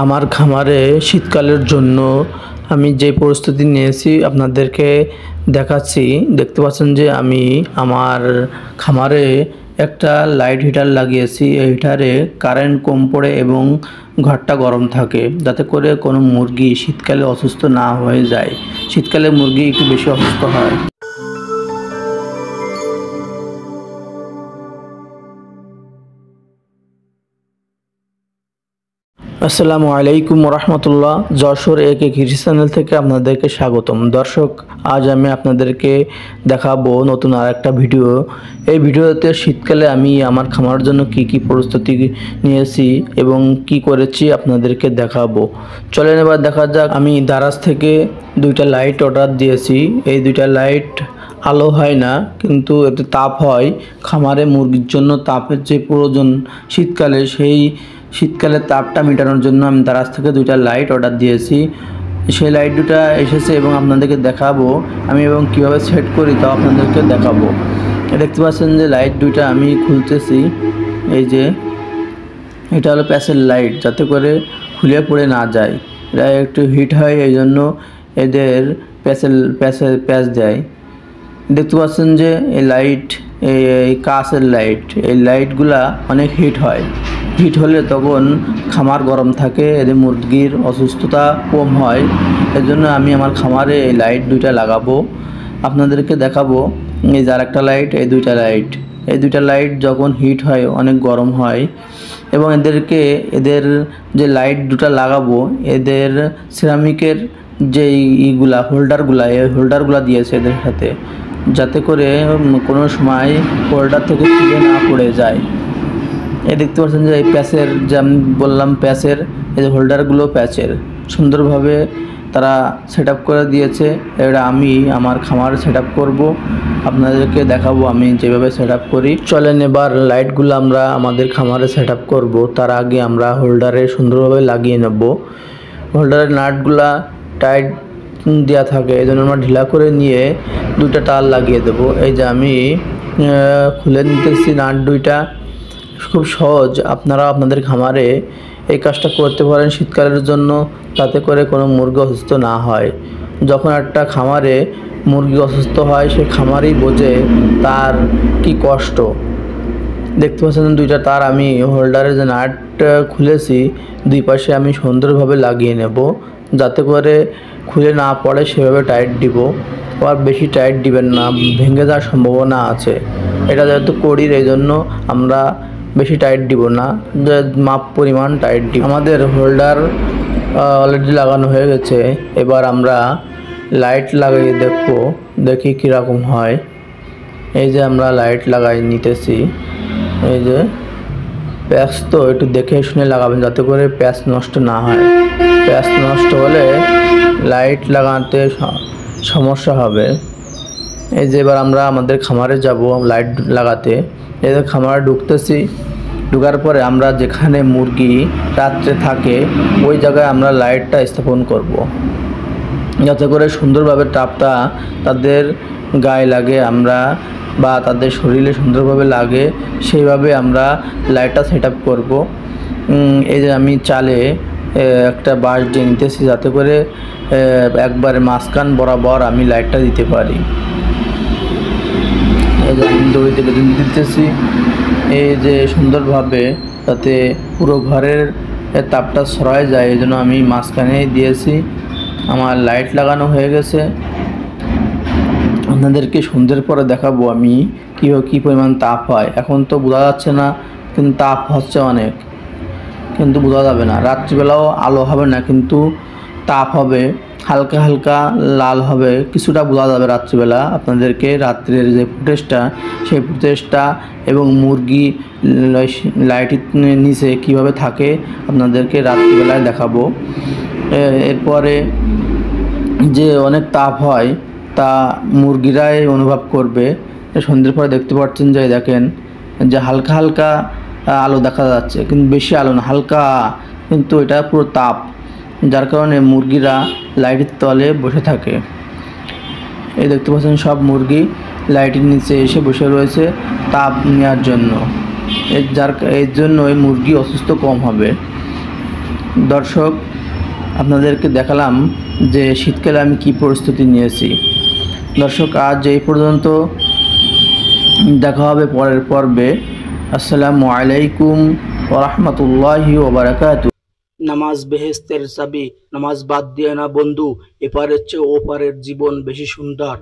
আমার খামারে শীতকালের জন্য আমি যে প্রস্তুতি নিয়েছি আপনাদেরকে দেখাচ্ছি। দেখতে পাচ্ছেন যে আমি আমার খামারে একটা লাইট হিটার লাগিয়েছি। এই হিটারে কারেন্ট কম পড়ে এবং ঘরটা গরম থাকে, যাতে করে কোনো মুরগি শীতকালে অসুস্থ না হয়ে যায়। শীতকালে মুরগি একটু বেশি অসুস্থ হয়। আসসালামু আলাইকুম রহমতুল্লাহ। যশোর এক কৃষি চ্যানেল থেকে আপনাদেরকে স্বাগতম। দর্শক, আজ আমি আপনাদেরকে দেখাবো নতুন আর একটা ভিডিও। এই ভিডিওতে শীতকালে আমি আমার খামারের জন্য কি প্রস্তুতি নিয়েছি এবং কি করেছি আপনাদেরকে দেখাবো। চলেন এবার দেখা যাক। আমি দারাজ থেকে দুইটা লাইট অর্ডার দিয়েছি। এই দুইটা লাইট আলো হয় না, কিন্তু এতে তাপ হয়। খামারে মুরগির জন্য তাপের যে প্রয়োজন শীতকালে, সেই শীতকালে তাপটা মেটানোর জন্য আমি দারাজ থেকে দুইটা লাইট অর্ডার দিয়েছি। সেই লাইট দুটা এসেছে এবং আপনাদেরকে দেখাবো আমি, এবং কিভাবে সেট করি তাও আপনাদেরকে দেখাবো। দেখতে পাচ্ছেন যে লাইট দুইটা আমি খুলতেছি। এই যে এটা হলো প্যাচের লাইট, যাতে করে খুলে পড়ে না যায়। এটা একটু হিট হয়, এই জন্য এদের প্যাচ দেয়। দেখতে পাচ্ছেন যে এই লাইট, এই কাচের লাইট, এই লাইটগুলা অনেক হিট হয়। হিট হলে তখন খামার গরম থাকে, এদের মুরগির অসুস্থতা কম হয়। এর জন্য আমি আমার খামারে এই লাইট দুইটা লাগাবো, আপনাদেরকে দেখাবো। এই যার একটা লাইট, এই দুইটা লাইট যখন হিট হয় অনেক গরম হয়, এবং এদের যে লাইট দুটা লাগাবো, এদের সিরামিকের যে হোল্ডারগুলা, এই হোল্ডারগুলা দিয়েছে এদের সাথে, যাতে করে কোনো সময় হোল্ডার থেকে খুলে না পড়ে যায়। এই দেখতে পাচ্ছেন যে এই প্যাচের, যে আমি বললাম প্যাচের, এই যে হোল্ডারগুলো প্যাচের, সুন্দরভাবে তারা সেট আপ করে দিয়েছে। এটা আমি আমার খামারে সেট আপ করবো, আপনাদেরকে দেখাবো আমি যেভাবে সেট আপ করি। চলেন এবার লাইটগুলো আমরা আমাদের খামারে সেট আপ করবো। তার আগে আমরা হোল্ডারে সুন্দরভাবে লাগিয়ে নেব। হোল্ডারের নাটগুলা টাইট দেওয়া থাকে, এই জন্য আমরা ঢিলা করে নিয়ে দুইটা তার লাগিয়ে দেব। এই যে আমি খুলে নিতেছি নাট দুইটা। খুব সহজ, আপনারা আপনাদের খামারে এই কাজটা করতে পারেন শীতকালের জন্য, যাতে করে কোনো মুরগি অসুস্থ না হয়। যখন একটা খামারে মুরগি অসুস্থ হয়, সে খামারই বোঝে তার কি কষ্ট। দেখতে পাচ্ছেন দুইটা তার আমি হোল্ডারের যে নাট খুলেছি, দুই পাশে আমি সুন্দরভাবে লাগিয়ে নেব, যাতে করে খুলে না পড়ে। সেভাবে টাইট দিব, আর বেশি টাইট দিবেন না, ভেঙে যাওয়ার সম্ভাবনা আছে। এটা যেহেতু কড়ির, এই জন্য আমরা বেশি টাইট দিব না, যে মাপ পরিমাণ টাইট দিব। আমাদের হোল্ডার অলরেডি লাগানো হয়ে গেছে। এবার আমরা লাইট লাগিয়ে দেখি কীরকম হয়। এই যে আমরা লাইট লাগাই নিতেছি। এই যে প্যাচ তো একটু দেখে শুনে লাগাবেন, যাতে করে প্যাচ নষ্ট না হয়। প্যাচ নষ্ট হলে লাইট লাগাতে সমস্যা হবে। এই যে এবার আমরা আমাদের খামারে যাব লাইট লাগাতে। এই যে খামারে ঢুকতেছি। ঢুকার পরে আমরা যেখানে মুরগি রাত্রে থাকে, ওই জায়গায় আমরা লাইটটা স্থাপন করব, যাতে করে সুন্দরভাবে তাপটা তাদের গায়ে লাগে, বা তাদের শরীরে সুন্দরভাবে লাগে, সেইভাবে আমরা লাইটটা সেট আপ করবো। এই যে আমি চালে একটা বাঁশ দিয়ে নিতেছি, যাতে করে একবারে মাঝখান বরাবর আমি লাইটটা দিতে পারি। এই যে আমি দড়ি থেকে দিতেছি, এই যে সুন্দরভাবে, যাতে পুরো ঘরের তাপটা ছড়ায় যায়, এই জন্য আমি মাঝখানেই দিয়েছি। আমার লাইট লাগানো হয়ে গেছে। আপনাদেরকে সন্ধ্যের পরে দেখাবো আমি কী পরিমাণ তাপ হয়। এখন তো বোঝা যাচ্ছে না, কিন্তু তাপ হচ্ছে অনেক, কিন্তু বোঝা যাবে না। রাত্রিবেলাও আলো হবে না, কিন্তু তাপ হবে, হালকা হালকা লাল হবে, কিছুটা বোঝা যাবে রাত্রিবেলা। আপনাদেরকে রাত্রের যে ফুটেজটা, সেই ফুটেজটা এবং মুরগি লাইটের নিচে কিভাবে থাকে আপনাদেরকে রাত্রিবেলায় দেখাবো। এরপরে যে অনেক তাপ হয়, তা মুরগিরাই অনুভব করবে। সন্ধ্যের পরে দেখতে পাচ্ছেন যে দেখেন যে হালকা হালকা আলো দেখা যাচ্ছে, কিন্তু বেশি আলো না, হালকা, কিন্তু এটা পুরো তাপ, যার কারণে মুরগিরা লাইটের তলে বসে থাকে। এই দেখতে পাচ্ছেন সব মুরগি লাইটের নিচে এসে বসে রয়েছে তাপ নেওয়ার জন্য। এর জন্য এই মুরগি অসুস্থ কম হবে। দর্শক, আপনাদেরকে দেখালাম যে শীতকালে আমি কি প্রস্তুতি নিয়েছি। দর্শক, আজ এই পর্যন্ত, দেখা হবে পরের পর্বে। আসসালামু আলাইকুম ওয়া রাহমাতুল্লাহি ওয়া বারাকাতুহু। নামাজ বেহেশতের চাবি, নামাজ বাদ দিয়ে না বন্ধু, এপারের চেয়ে ওপারের জীবন বেশি সুন্দর।